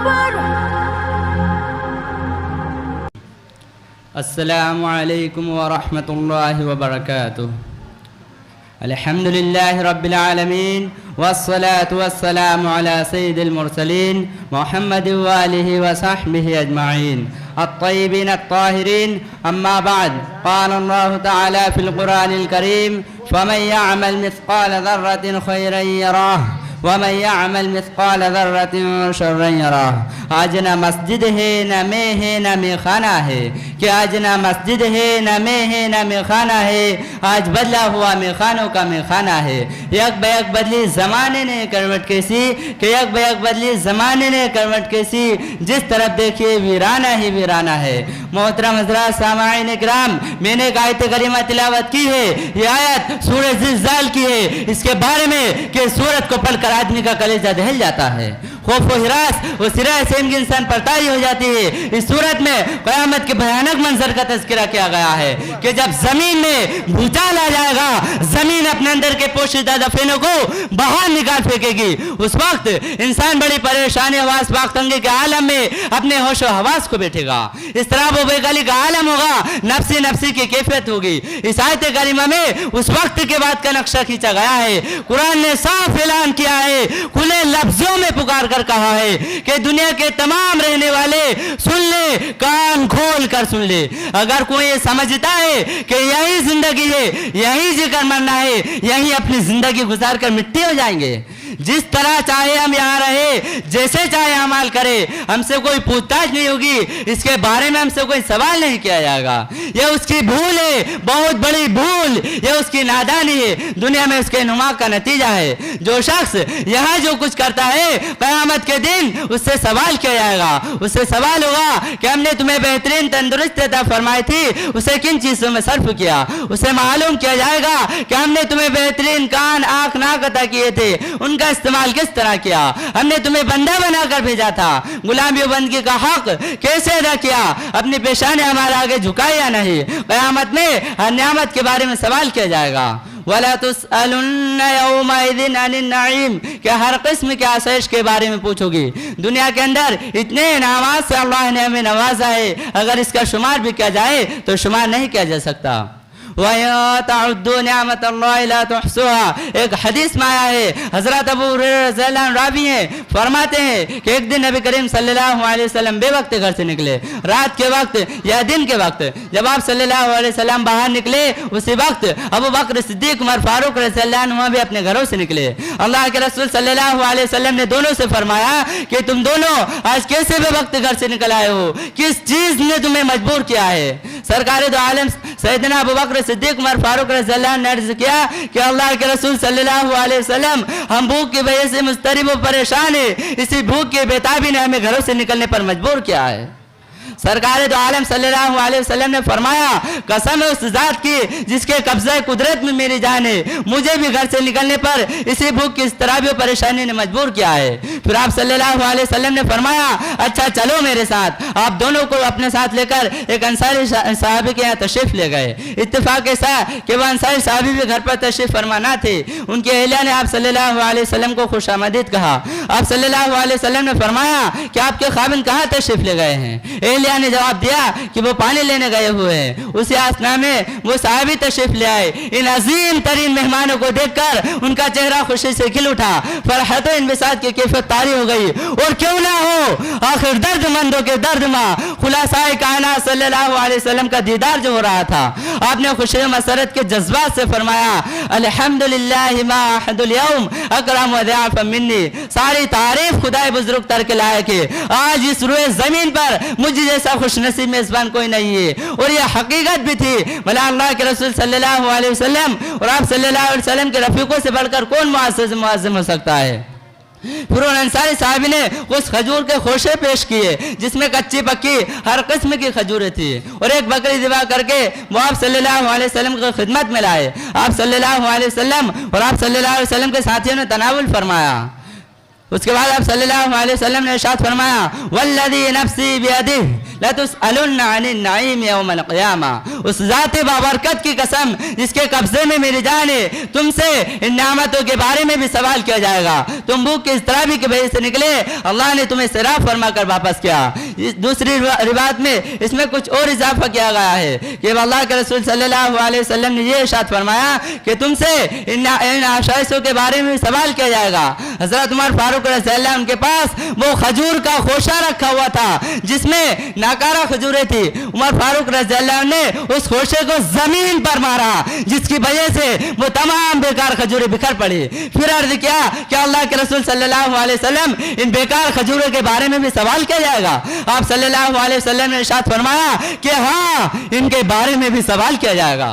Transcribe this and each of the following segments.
أكبر. السلام عليكم ورحمة الله وبركاته. الحمد لله رب العالمين والصلاة والسلام على سيد المرسلين محمد وآله وصحبه أجمعين الطيبين الطاهرين. أما بعد، قال الله تعالى في القرآن الكريم: فمن يعمل مثقال ذرة خيرا يراه ومن يعمل مثقال ذرة شرا يراه. آج نہ مسجد ہے نہ میں ہے نہ میں خانہ ہے، کہ آج نہ مسجد ہے نہ میں ہے نہ میں خانہ ہے، آج بدلا ہوا میں خانوں کا میں خانہ ہے. یک بیک بدلی زمانے نے کروٹ کیسی، کہ یک بیک بدلی زمانے نے کروٹ کیسی، جس طرف دیکھیے ویرانہ ہی ویرانہ ہے. محترم حضرات سامعین اکرام، میں نے ایک آیت کریمہ تلاوت کی ہے. یہ آیت سورہ زلزال کی ہے. اس کے بارے میں کہ سورت کو پڑھ کر آدمی کا کلیجہ دہل جاتا ہے، خوف و ہراس و سرائے سیم کی انسان پر طاری ہو جاتی ہے. اس صورت میں قیامت کے بھیانک منظر کا تذکرہ کیا گیا ہے کہ جب زمین میں بھوچال آ جائے گا، زمین اپنے اندر کے پوشیدہ دفینوں کو باہر نکال پھینکے گی. اس وقت انسان بڑی پریشانی حواس باختنگی کے عالم میں اپنے ہوش و حواس کو بیٹھے گا. اس طرح وہ بے گلی کا عالم ہوگا، نفسی نفسی کی کیفیت ہوگی. اس آیت کریمہ میں اس وقت کے بعد کا نقشہ کھینچا گیا ہے. قرآن نے صاف اعلان کیا ہے، کھلے لفظوں میں پکار کر کہا ہے کہ دنیا کے تمام رہنے والے سن لے، کان کھول کر سن لے. اگر کوئی یہ سمجھتا ہے کہ یہی زندگی ہے، یہی جی کر مرنا ہے، یہی اپنی زندگی گزار کر مٹی ہو جائیں گے، جس طرح چاہے ہم یہاں رہے، جیسے چاہے عمل کرے، ہم سے کوئی پوچھ تاچھ نہیں ہوگی، اس کے بارے میں ہم سے کوئی سوال نہیں کیا جائے گا. یہ اس کی بھول ہے، بہت بڑی بھول، یہ اس کی نادانی ہے، دنیا میں اس کے نما کا نتیجہ ہے. جو شخص یہاں جو کچھ کرتا ہے، قیامت کے دن اس سے سوال کیا جائے گا. اس سے سوال ہوگا کہ ہم نے تمہیں بہترین تندرست عطا فرمائی تھی، اسے کن چیزوں میں صرف کیا. اسے معلوم کیا جائے گا کہ ہم نے تمہیں بہترین کان، آنکھ، ناک عطا کیے تھے، ان کا استعمال کس طرح کیا. ہم نے تمہیں بندہ بنا کر بھیجا تھا، غلامی و بندگی کا حق کیسے ادا کیا، اپنی پیشانی ہمارے آگے جھکائے یا نہیں. قیامت میں ہر نعمت کے بارے میں سوال کیا جائے گا. وَلَا تُسْأَلُنَّ يَوْمَئِذٍ عَنِ النَّعِيمِ، کہ ہر قسم کے آسائش کے بارے میں پوچھو گی. دنیا کے اندر اتنے انعامات سے اللہ نے ہمیں نوازا ہے، اگر اس کا شمار بھی کیا جائے تو شمار نہیں کیا جا سکتا. وَيَا تَعُدُّوا نِعْمَةَ اللَّهِ لَا تُحْصُوهَا. ایک حدیث میں آیا ہے، حضرت ابو ہریرہ رضی اللہ عنہ راوی ہیں، فرماتے ہیں کہ ایک دن نبی کریم صلی اللہ علیہ وسلم بے وقت گھر سے نکلے، رات کے وقت یا دن کے وقت. جب آپ صلی اللہ علیہ وسلم باہر نکلے، اسی وقت ابو بکر صدیق، عمر فاروق رضی اللہ عنہ بھی اپنے گھروں سے نکلے. اللہ کے رسول صلی اللہ علیہ وسلم نے دونوں سے فرمایا کہ تم دونوں آج کیسے بے وقت گھر سے نکل آئے ہو، کس چیز نے تمہیں مجبور کیا ہے. سرکار دو عالم سیدنا ابو بکر صدیق، عمر فاروق رضی اللہ عنہ نے عرض کیا کہ اللہ کے رسول صلی اللہ علیہ وسلم، ہم بھوک کی وجہ سے مضطرب و پریشان ہیں، اسی بھوک کی بےتابی نے ہمیں گھروں سے نکلنے پر مجبور کیا ہے. سرکار دو عالم صلی اللہ علیہ وسلم نے فرمایا، قسم ہے اس ذات کی جس کے قبضہ قدرت میں میری جان ہے، مجھے بھی گھر سے نکلنے پر اسی بھوک کی اضطرابی و پریشانی نے مجبور کیا ہے. پھر آپ صلی اللہ علیہ وسلم نے فرمایا، اچھا چلو میرے ساتھ. آپ دونوں کو اپنے ساتھ لے کر ایک انصاری صحابی کے یہاں تشریف لے گئے. اتفاق ایسا کہ وہ انصاری صحابی بھی گھر پر تشریف فرما نہ تھے. ان کے اہلیہ نے آپ صلی اللہ علیہ وسلم کو خوش آمدید کہا. آپ صلی اللہ علیہ وسلم نے فرمایا کہ آپ کے خاوند کہاں تشریف لے گئے ہیں. اہلیہ نے جواب دیا کہ وہ پانی لینے گئے ہوئے ہیں. اسی آسنا میں وہ صحابی تشریف لے آئے. ان عظیم ترین مہمانوں کو دیکھ کر ان کا چہرہ خوشی سے کھل اٹھا. فرحت و انبساط کی کیفیت طاری ہو گئی. اور کیوں نہ ہو، آخر درد مندوں کے درد ماں خلاصۂ کائنات صلی اللہ علیہ وسلم کا دیدار جو ہو رہا تھا، آپ نے خوشی و مسرت کے جذبات سے فرمایا، الحمدللہ ما احد اليوم اکرم و ضیاف منی. ساری تعریف خدائے بزرگ تر کے لائق ہے. آج اس روئے زمین پر مجھ جیسا خوش نصیب میزبان کوئی نہیں ہے. اور یہ حقیقت بھی تھی. بھلا اللہ کے رسول صلی اللہ علیہ وسلم اور آپ صلی اللہ علیہ وسلم کے رفیقوں سے بڑھ کر کون معزز ہو سکتا ہے. پھر ان انصاری صحابی نے اس کھجور کے خوشے پیش کیے جس میں کچی پکی ہر قسم کی کھجوریں تھی، اور ایک بکری ذبح کر کے وہ آپ صلی اللہ علیہ وسلم کی خدمت میں لائے. آپ صلی اللہ علیہ وسلم اور آپ صلی اللہ علیہ وسلم کے ساتھیوں نے تناول فرمایا. اس کے بعد آپ صلی اللہ علیہ وسلم نے ارشاد فرمایا، والذی نفسی بیدہ، لَتُسْأَلُنَّ عَنِ النَّعِيمِ يَوْمَ الْقِيَامَةِ، اس ذات بابرکت کی قسم جس کے قبضے میں میری جان ہے، تم سے ان نعمتوں کے بارے میں بھی سوال کیا جائے گا۔ تم بھوک کی اضطرابی کی وجہ سے نکلے، اللہ نے تمہیں سیراب فرما کر واپس کیا۔ دوسری روایت میں اس میں کچھ اور اضافہ کیا گیا ہے کہ اللہ کے رسول صلی اللہ علیہ وسلم نے یہ ارشاد فرمایا کہ تم سے ان آشائشوں کے بارے میں سوال کیا جائے گا۔ حضرت عمر فاروق رضی اللہ عنہ کے پاس وہ کھجور کا خوشہ رکھا ہوا تھا جس میں ناکارہ کھجوریں تھی۔ عمر فاروق رضی اللہ عنہ نے اس خوشے کو زمین پر مارا جس کی وجہ سے وہ تمام بیکار کھجوریں بکھر پڑی۔ پھر عرض کیا کہ اللہ کے رسول صلی اللہ علیہ وسلم ان بیکار کھجوروں کے بارے میں بھی سوال کیا جائے گا؟ آپ صلی اللہ علیہ وسلم نے ارشاد فرمایا کہ ہاں، ان کے بارے میں بھی سوال کیا جائے گا۔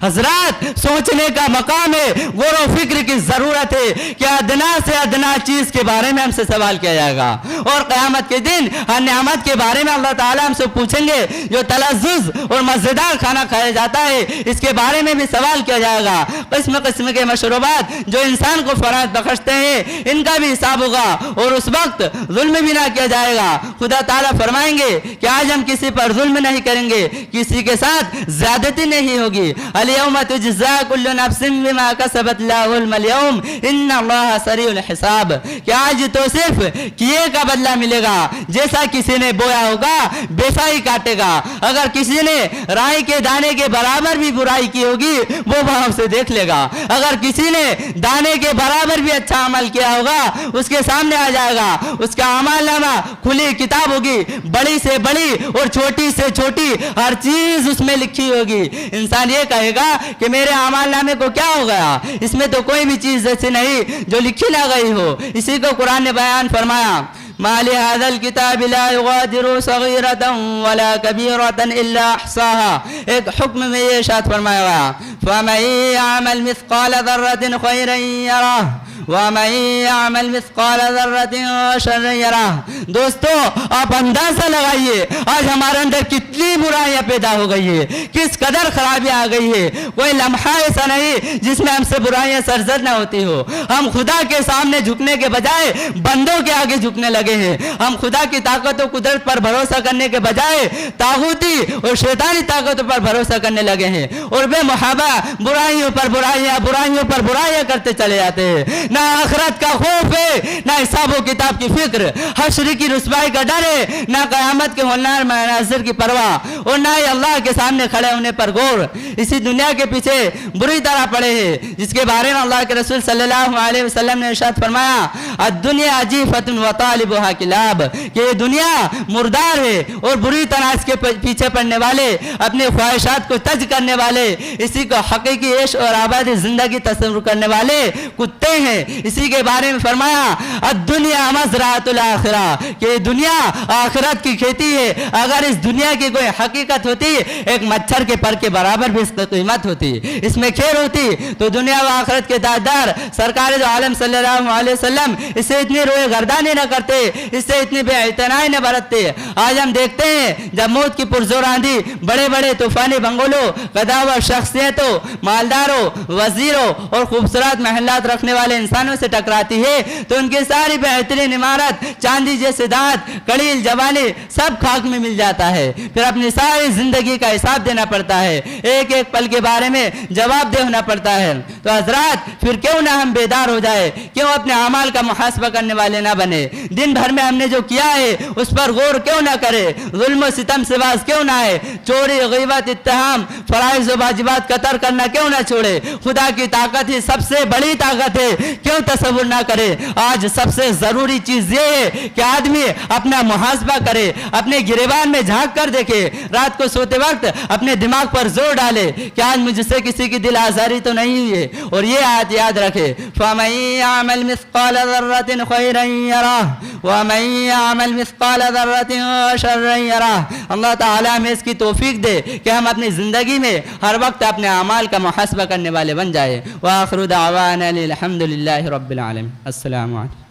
حضرات، سوچنے کا مقام ہے، غور و فکر کی ضرورت ہے کہ ادنا سے ادنا چیز کے بارے میں ہم سے سوال کیا جائے گا، اور قیامت کے دن ہر نعمت کے بارے میں اللہ تعالیٰ ہم سے پوچھیں گے۔ جو تلذذ اور مزیدار کھانا کھایا جاتا ہے اس کے بارے میں بھی سوال کیا جائے گا۔ قسم قسم کے مشروبات جو انسان کو فرحت بخشتے ہیں ان کا بھی حساب ہوگا، اور اس وقت ظلم بھی نہ کیا جائے گا۔ خدا تعالیٰ فرمائیں گے کہ آج ہم کسی پر ظلم نہیں کریں گے، کسی کے ساتھ زیادتی نہیں ہوگی۔ اليوم تجزا كل نفس بما كسبت لا ظلم اليوم ان اللہ سریع الحساب، کہ آج تو صرف کیے کا بدلہ ملے گا، جیسا کسی نے بویا ہوگا ویسا ہی کاٹے گا۔ اگر کسی نے رائی کے دانے کے برابر بھی برائی کی ہوگی وہ وہاں سے دیکھ لے گا، اگر کسی نے دانے کے برابر بھی اچھا عمل کیا ہوگا اس کے سامنے آ جائے گا، اس کا اعمال نامہ کھلی کتاب ہوگی، بڑی سے بڑی اور چھوٹی سے چھوٹی ہر چیز اس میں لکھی ہوگی۔ انسان یہ کہے گا کہ میرے اعمال نامے کو کیا ہو گیا، اس میں تو کوئی بھی چیز ایسی نہیں جو لکھی نہ گئی ہو۔ اسی کو قرآن نے بیان فرمایا، ما لهذا الكتاب لا يغادر صغيرة ولا كبيرة الا احصاها، ایک حکم میں یہ ارشاد فرمایا گیا، فمن يعمل مثقال ذرة خيرا يره ومن يعمل مثقال ذرة شرا يره۔ دوستو، آپ اندازہ لگائیے آج ہمارے اندر کتنی برائیاں پیدا ہو گئی ہے، کس قدر خرابی آ گئی ہے۔ کوئی لمحہ ایسا نہیں جس میں ہم سے برائیاں سرزد نہ ہوتی ہو۔ ہم خدا کے سامنے جھکنے کے بجائے بندوں کے آگے جھکنے لگے ہیں۔ ہم خدا کی طاقت و قدرت پر بھروسہ کرنے کے بجائے طاغوتی اور شیطانی طاقتوں پر بھروسہ کرنے لگے ہیں، اور بے محابہ برائیوں پر برائیاں، برائیوں پر برائیاں کرتے چلے جاتے ہیں۔ نہ آخرت کا خوف ہے، نہ حساب و کتاب کی فکر، حشر کی رسوائی کا ڈر ہے، نہ قیامت کے ہولناک مناظر کی پرواہ، اور نہ ہی اللہ کے سامنے کھڑے ہونے پر غور۔ اسی دنیا کے پیچھے بری طرح پڑے ہیں جس کے بارے میں اللہ کے رسول صلی اللہ علیہ وسلم نے ارشاد فرمایا، الدنیا عجیفۃ وطالبها کلاب، کہ یہ دنیا مردار ہے اور بری طرح اس کے پیچھے پڑنے والے، اپنے خواہشات کو تج کرنے والے، اسی کو حقیقی عیش اور آبادی زندگی تصور کرنے والے کتے ہیں۔ اسی کے بارے میں فرمایا، الدنیا مزرعۃ الآخرہ، کہ یہ دنیا آخرت کی کھیتی ہے۔ اگر اس دنیا کی کوئی حقیقت ہوتی ایک مچھر کے پر کے برابر بھی اس کی قیمت ہوتی، اس میں کھیر ہوتی، تو دنیا و آخرت کے تاجدار سرکار دو عالم صلی اللہ علیہ وسلم اس سے اتنی روئے گردانی نہ کرتے، اس سے اتنی بے اعتنائی نہ برتتے۔ آج ہم دیکھتے ہیں جب موت کی پرزور آندھی بڑے بڑے طوفانی بنگلوں، قداور شخصیتوں، مالداروں، وزیروں اور خوبصورت محلات رکھنے والے انسانوں سے ٹکراتی ہے تو ان کی ساری بہترین عمارت، چاندی جیسے دانت، کڑیل، جوانی سب خاک میں مل جاتا ہے۔ پھر اپنی ساری زندگی کا حساب دینا پڑتا ہے، ایک ایک پل کے بارے میں جواب دہ ہونا پڑتا ہے۔ تو حضرات، پھر کیوں نہ ہم بیدار ہو جائے، کیوں اپنے اعمال کا محاسبہ کرنے والے نہ بنے، دن بھر میں ہم نے جو کیا ہے اس پر غور کیوں نہ کرے، ظلم و ستم سے باز کیوں نہ ہے، چوری، غیبت، اتہام، فرائض و واجبات قطر کرنا کیوں نہ چھوڑے۔ خدا کی طاقت ہی سب سے بڑی طاقت ہے، کیوں تصور نہ کرے۔ آج سب سے ضروری چیز یہ ہے کہ آدمی اپنا محاسبہ کرے، اپنے گریبان میں جھانک کر دیکھے، رات کو سوتے وقت اپنے دماغ پر زور ڈالے کہ آج مجھ سے کسی کی دل آزاری تو نہیں ہوئی ہے، اور یہ آیت یاد رکھے، فَمَن يَعْمَلْ مِثْقَالَ ذَرَّةٍ خَيْرًا يَرَهُ وَمَن يَعْمَلْ مِثْقَالَ ذَرَّةٍ شَرًّا يَرَهُ۔ اللہ تعالیٰ ہمیں اس کی توفیق دے کہ ہم اپنی زندگی میں ہر وقت اپنے اعمال کا محاسبہ کرنے والے بن جائے۔ وآخر دعوانا الحمد للہ رب العالمین۔ السلام علیکم۔